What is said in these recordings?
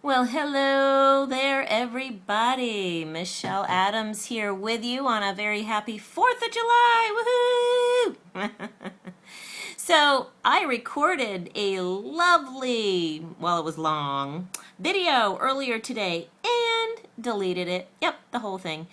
Well, hello there, everybody. Michelle Adams here with you on a very happy 4th of July. Woohoo! So, I recorded a lovely, well, it was long, video earlier today and deleted it. Yep, the whole thing.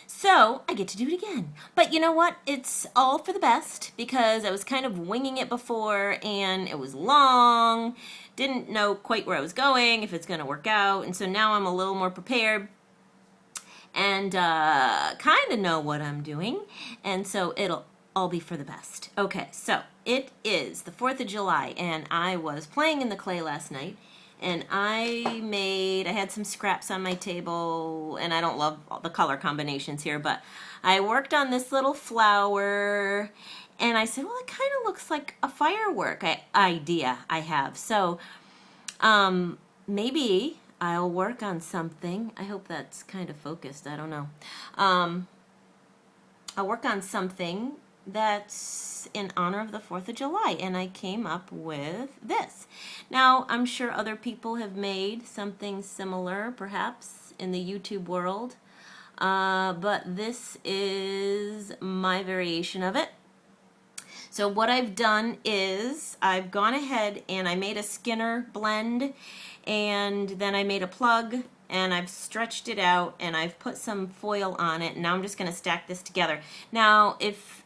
So, I get to do it again. But you know what? It's all for the best because I was kind of winging it before and it was long. Didn't know quite where I was going, if it's going to work out. And so now I'm a little more prepared and kind of know what I'm doing. And so it'll all be for the best. Okay, so it is the 4th of July and I was playing in the clay last night. And I had some scraps on my table, and I don't love all the color combinations here, but I worked on this little flower, and I said, well, it kind of looks like a firework idea I have. So maybe I'll work on something. I hope that's kind of focused. I don't know. I'll work on something that's in honor of the 4th of July, and I came up with this. Now, I'm sure other people have made something similar, perhaps, in the YouTube world, but this is my variation of it. So what I've done is I've gone ahead and I made a Skinner blend, and then I made a plug, and I've stretched it out, and I've put some foil on it, and now I'm just going to stack this together. Now, if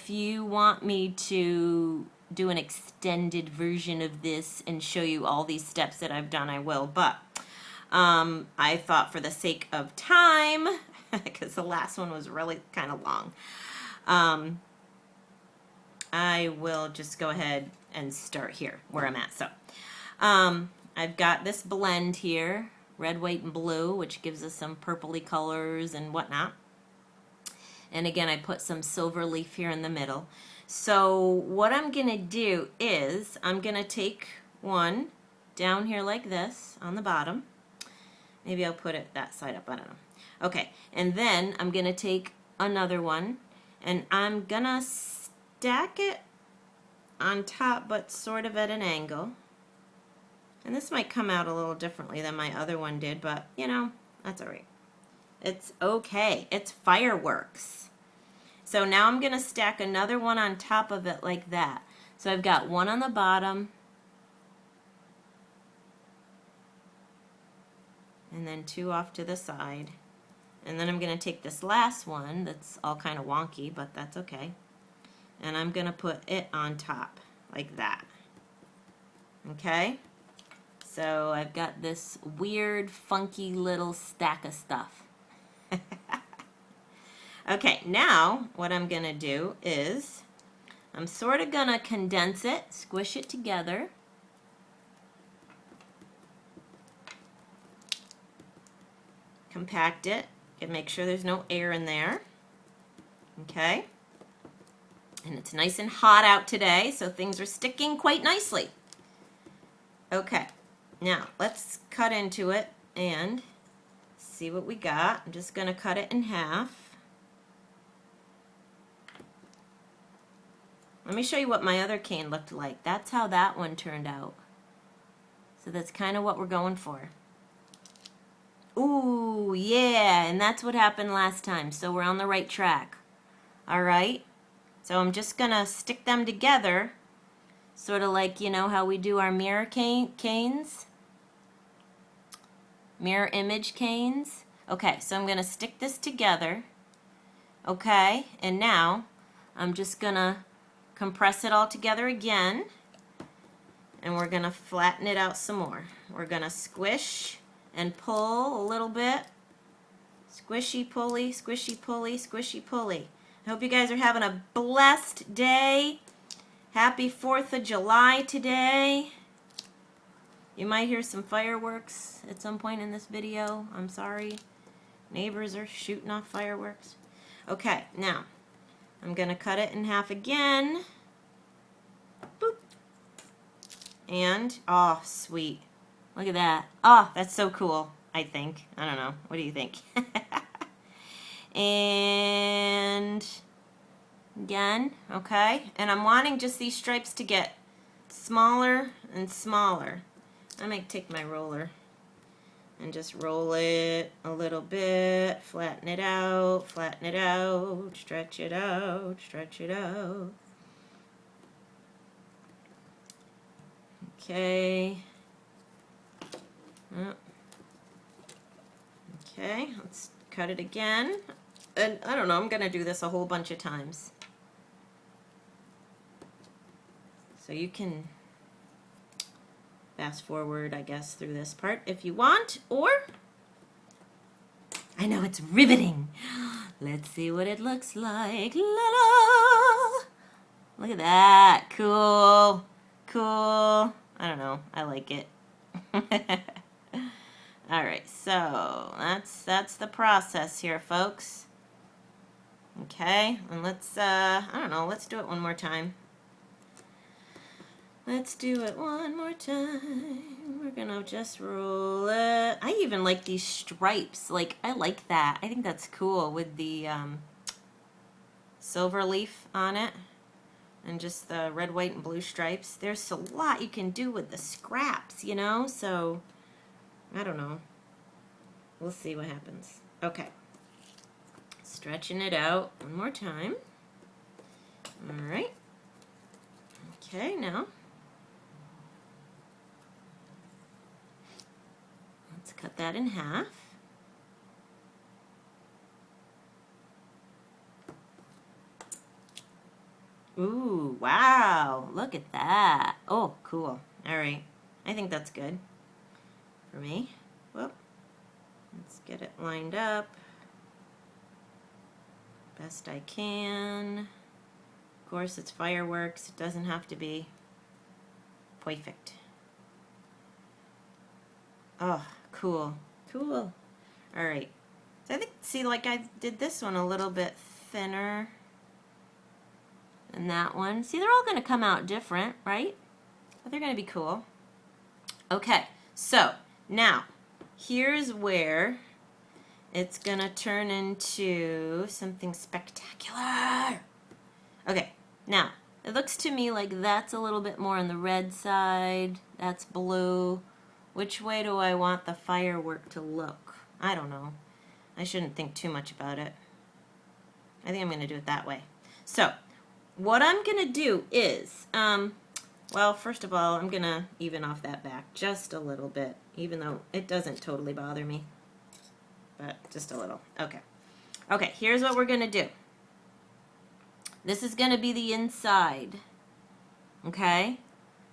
you want me to do an extended version of this and show you all these steps that I've done, I will. But I thought for the sake of time, because the last one was really kind of long, I will just go ahead and start here where I'm at. So I've got this blend here, red, white, and blue, which gives us some purpley colors and whatnot. And again, I put some silver leaf here in the middle. So what I'm going to do is I'm going to take one down here like this on the bottom. Maybe I'll put it that side up. I don't know. Okay. And then I'm going to take another one and I'm going to stack it on top, but sort of at an angle. And this might come out a little differently than my other one did, but you know, that's all right. It's okay. It's fireworks. So now I'm going to stack another one on top of it like that. So I've got one on the bottom, and then two off to the side. And then I'm going to take this last one that's all kind of wonky, but that's okay. And I'm going to put it on top like that. Okay? So I've got this weird, funky little stack of stuff. Okay, now what I'm going to do is I'm sort of going to condense it, squish it together. Compact it and make sure there's no air in there. Okay? And it's nice and hot out today, so things are sticking quite nicely. Okay, now let's cut into it and see what we got. I'm just going to cut it in half. Let me show you what my other cane looked like. That's how that one turned out. So that's kind of what we're going for. Ooh, yeah, and that's what happened last time. So we're on the right track. All right. So I'm just going to stick them together, sort of like, you know, how we do our mirror canes. Mirror image canes. Okay, so I'm going to stick this together. Okay, and now I'm just going to compress it all together again, and we're going to flatten it out some more. We're going to squish and pull a little bit. Squishy pulley, squishy pulley, squishy pulley. I hope you guys are having a blessed day. Happy 4th of July today. You might hear some fireworks at some point in this video. I'm sorry. Neighbors are shooting off fireworks. Okay, now I'm going to cut it in half again. Boop. And, oh, sweet. Look at that. Oh, that's so cool, I think. I don't know. What do you think? And again, okay? And I'm wanting just these stripes to get smaller and smaller. I might take my roller and just roll it a little bit, flatten it out, stretch it out, stretch it out. Okay. Oh. Okay, let's cut it again. And I don't know, I'm going to do this a whole bunch of times. So you can fast forward, I guess, through this part if you want, or I know it's riveting. Let's see what it looks like. La la! Look at that. Cool. Cool. I don't know. I like it. All right, so that's the process here, folks. Okay, and let's I don't know, let's do it one more time. Let's do it one more time. We're gonna just roll it. I even like these stripes. Like, I like that. I think that's cool with the silver leaf on it and just the red, white, and blue stripes. There's a lot you can do with the scraps, you know? So, I don't know. We'll see what happens. Okay. Stretching it out one more time. All right. Okay, now let's cut that in half. Ooh, wow, look at that. Oh, cool. All right, I think that's good for me. Whoop. Let's get it lined up best I can. Of course, it's fireworks. It doesn't have to be perfect. Oh, cool. Cool. All right. So I think, see, like I did this one a little bit thinner than that one. See, they're all going to come out different, right? But they're going to be cool. Okay, so now here's where it's going to turn into something spectacular. Okay, now it looks to me like that's a little bit more on the red side. That's blue. Which way do I want the firework to look? I don't know. I shouldn't think too much about it. I think I'm going to do it that way. So, what I'm going to do is, well, first of all, I'm going to even off that back just a little bit, even though it doesn't totally bother me, but just a little. Okay. Okay, here's what we're going to do. This is going to be the inside, okay?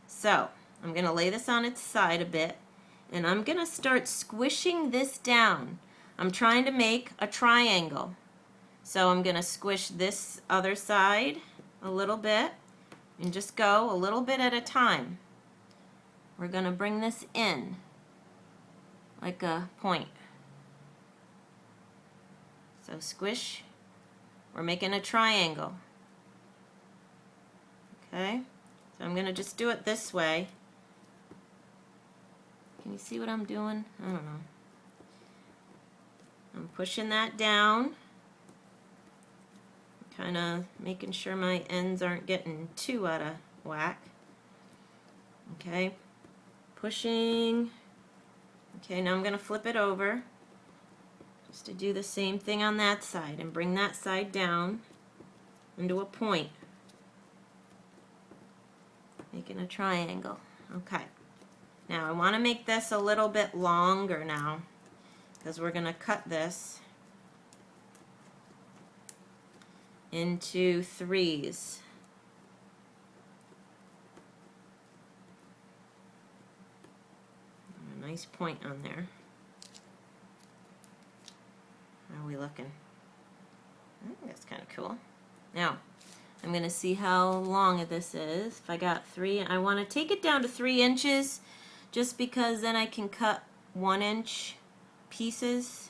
So, I'm going to lay this on its side a bit, and I'm going to start squishing this down. I'm trying to make a triangle. So I'm going to squish this other side a little bit and just go a little bit at a time. We're going to bring this in like a point. So squish. We're making a triangle. Okay? So I'm going to just do it this way. Can you see what I'm doing? I don't know. I'm pushing that down. Kind of making sure my ends aren't getting too out of whack. Okay, pushing. Okay, now I'm going to flip it over just to do the same thing on that side and bring that side down into a point. Making a triangle. Okay, now I want to make this a little bit longer now because we're going to cut this into threes. A nice point on there. How are we looking? I think that's kind of cool. Now, I'm going to see how long this is. If I got 3, I want to take it down to 3 inches just because then I can cut 1-inch pieces.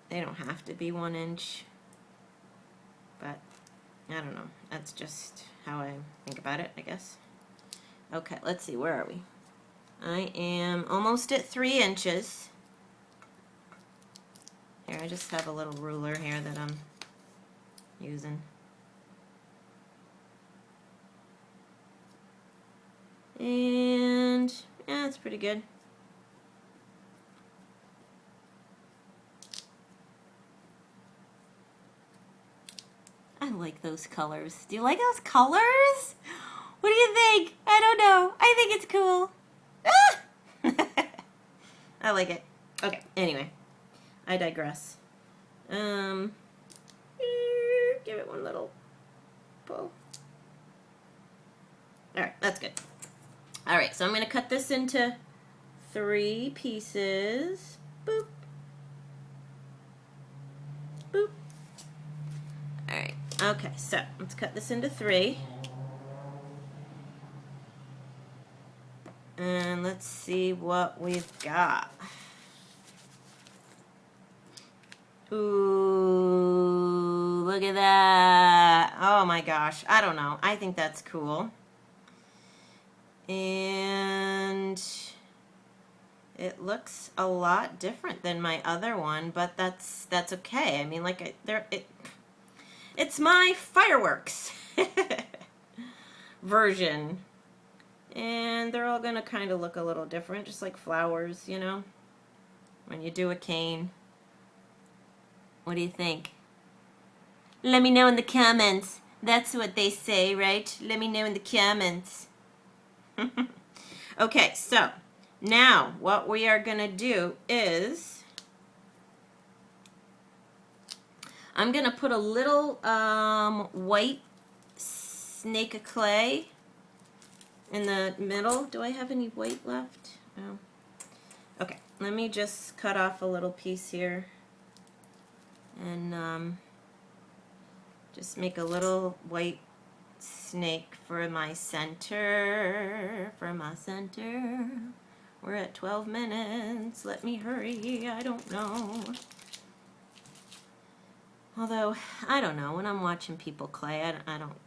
They don't have to be 1 inch, but I don't know. That's just how I think about it, I guess. Okay, let's see. Where are we? I am almost at 3 inches. Here, I just have a little ruler here that I'm using. And That's pretty good. I like those colors. Do you like those colors? What do you think? I don't know. I think it's cool. Ah! I like it. Okay, anyway. I digress. Give it one little pull. Alright, that's good. Alright, so I'm going to cut this into 3 pieces. Boop. Boop. Alright, okay, so let's cut this into 3. And let's see what we've got. Ooh, look at that. Oh my gosh, I don't know. I think that's cool. And it looks a lot different than my other one, but that's okay. I mean, like it's my fireworks version. And they're all gonna kind of look a little different, just like flowers, you know, when you do a cane. What do you think? Let me know in the comments. That's what they say, right? Let me know in the comments. Okay, so now what we are going to do is I'm going to put a little white snake of clay in the middle. Do I have any white left? No. Okay, let me just cut off a little piece here and just make a little white snake for my center. We're at 12 minutes. Let me hurry. I don't know. Although, I don't know. When I'm watching people clay, I don't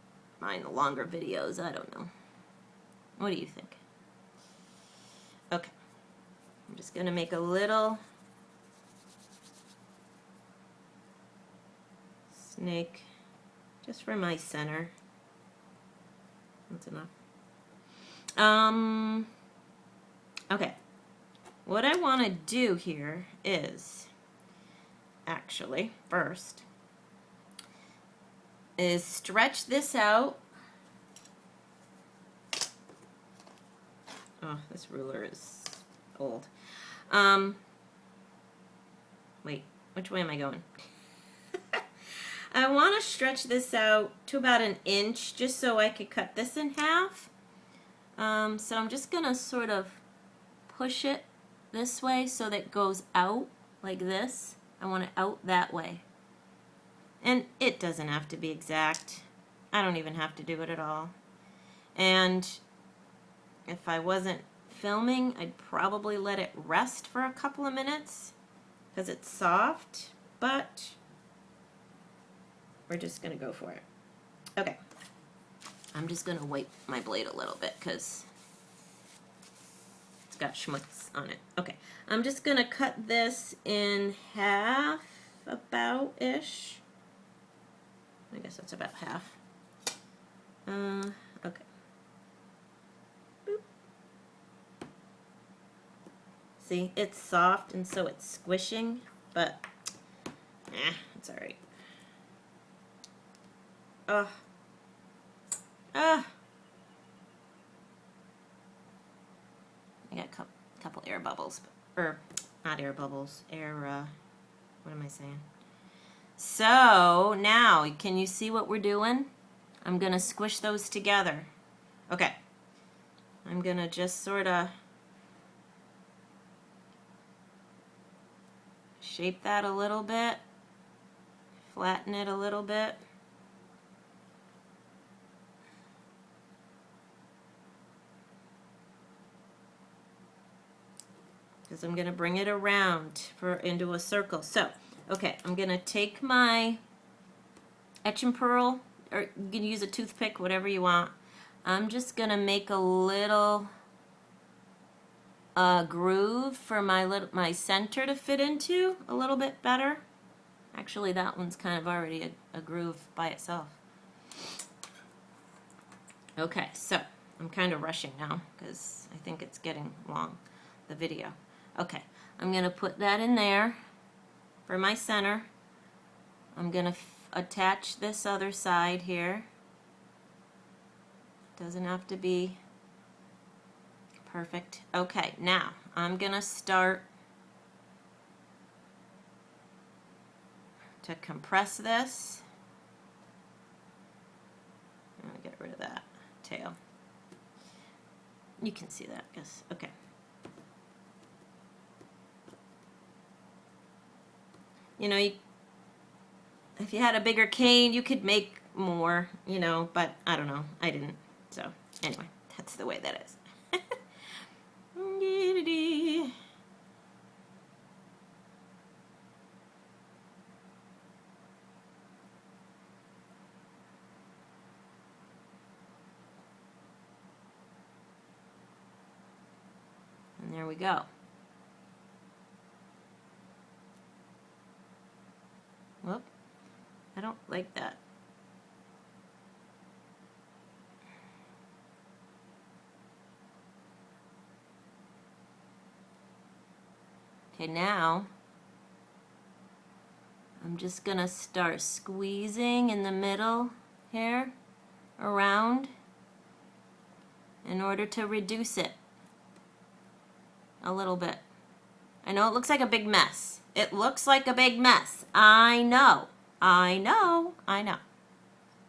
mind the longer videos. I don't know. What do you think? Okay. I'm just going to make a little snake just for my center. That's enough. Okay. What I want to do here is, actually, first, is stretch this out. Oh, this ruler is old. Wait, which way am I going? I want to stretch this out to about 1 inch just so I could cut this in half. So I'm just going to sort of push it this way so that it goes out like this. I want it out that way. And it doesn't have to be exact. I don't even have to do it at all. And if I wasn't filming, I'd probably let it rest for a couple of minutes because it's soft, but we're just going to go for it. Okay. I'm just going to wipe my blade a little bit because it's got schmutz on it. Okay. I'm just going to cut this in half, about-ish. I guess that's about half. Okay. Boop. See, it's soft and so it's squishing, but it's alright. Ugh. I got a couple air bubbles, or not air bubbles, air, what am I saying? So now, can you see what we're doing? I'm going to squish those together. Okay. I'm going to just sort of shape that a little bit, flatten it a little bit. Because I'm going to bring it around into a circle. So, okay, I'm going to take my etch and pearl, or you can use a toothpick, whatever you want. I'm just going to make a little groove for my center to fit into a little bit better. Actually, that one's kind of already a groove by itself. Okay, so I'm kind of rushing now because I think it's getting long, the video. Okay, I'm going to put that in there for my center. I'm going to attach this other side here. Doesn't have to be perfect. Okay, now I'm going to start to compress this. I'm going to get rid of that tail. You can see that, yes. Okay. You know, if you had a bigger cane, you could make more, you know, but I don't know. I didn't. So, anyway, that's the way that is. And there we go. Whoop. I don't like that. Okay, now I'm just gonna start squeezing in the middle here around in order to reduce it a little bit. I know it looks like a big mess. It looks like a big mess. I know. I know. I know.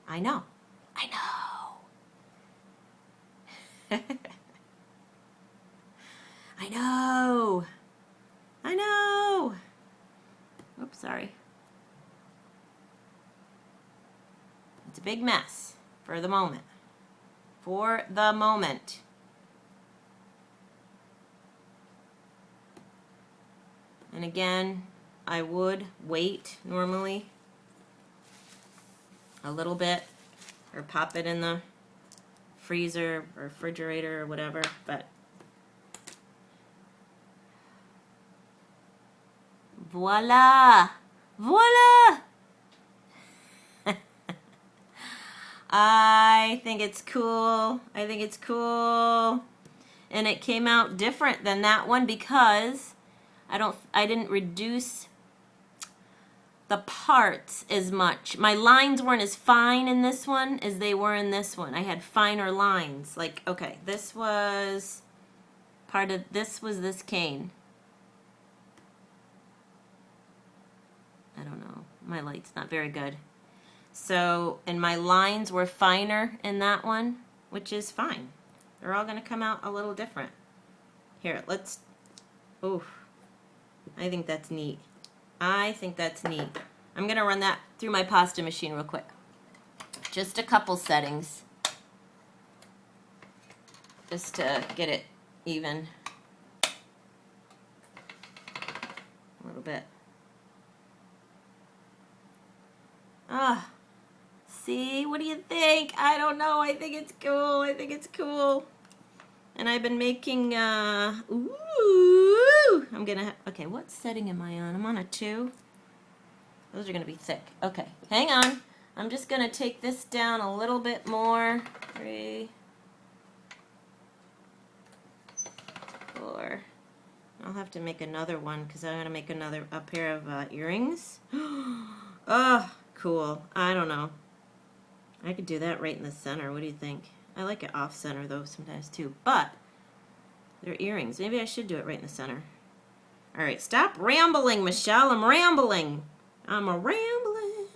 I know. I know. I know. I know. Oops, sorry. It's a big mess for the moment. For the moment. And again, I would wait normally a little bit or pop it in the freezer or refrigerator or whatever, but voila! Voila! I think it's cool. I think it's cool. And it came out different than that one because I didn't reduce the parts as much. My lines weren't as fine in this one as they were in this one. I had finer lines. Like, okay, this was this cane. I don't know. My light's not very good. So, and my lines were finer in that one, which is fine. They're all going to come out a little different. Here, let's, oof. I think that's neat. I think that's neat. I'm going to run that through my pasta machine real quick. Just a couple settings. Just to get it even. A little bit. Ah. See, what do you think? I don't know. I think it's cool. I think it's cool. And I've been making, ooh, I'm gonna, okay, what setting am I on? I'm on a 2. Those are gonna be thick. Okay, hang on. I'm just gonna take this down a little bit more. 3, 4. I'll have to make another one because I'm gonna make a pair of earrings. Oh, cool. I don't know. I could do that right in the center. What do you think? I like it off center though sometimes too, but they're earrings. Maybe I should do it right in the center. All right, stop rambling, Michelle. I'm rambling. I'm a rambling.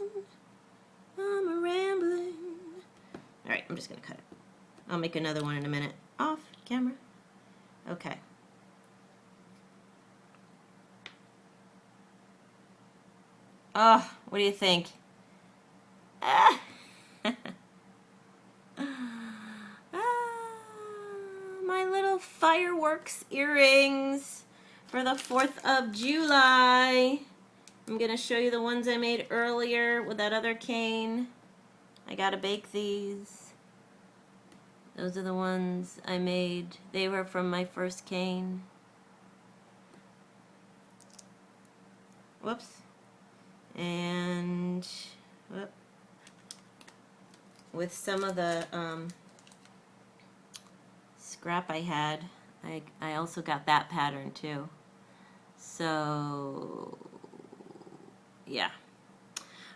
I'm a rambling. All right, I'm just gonna cut it. I'll make another one in a minute. Off camera. Okay. Oh, what do you think? Ah. My little fireworks earrings for the 4th of July. I'm going to show you the ones I made earlier with that other cane. I got to bake these. Those are the ones I made. They were from my first cane. Whoops. And whoop. With some of the scrap I had. I also got that pattern too. So, yeah.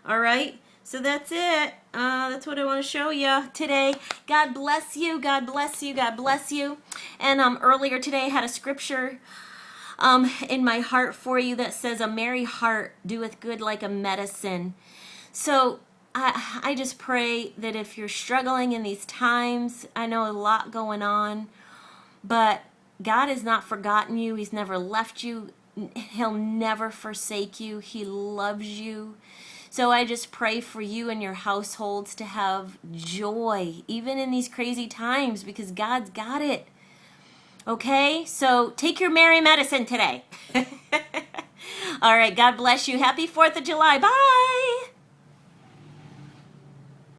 All right. So that's it. That's what I want to show you today. God bless you. God bless you. God bless you. And earlier today I had a scripture in my heart for you that says, "A merry heart doeth good like a medicine." So I just pray that if you're struggling in these times, I know a lot going on, but God has not forgotten you. He's never left you. He'll never forsake you. He loves you. So I just pray for you and your households to have joy, even in these crazy times, because God's got it. Okay? So take your merry medicine today. All right. God bless you. Happy 4th of July. Bye.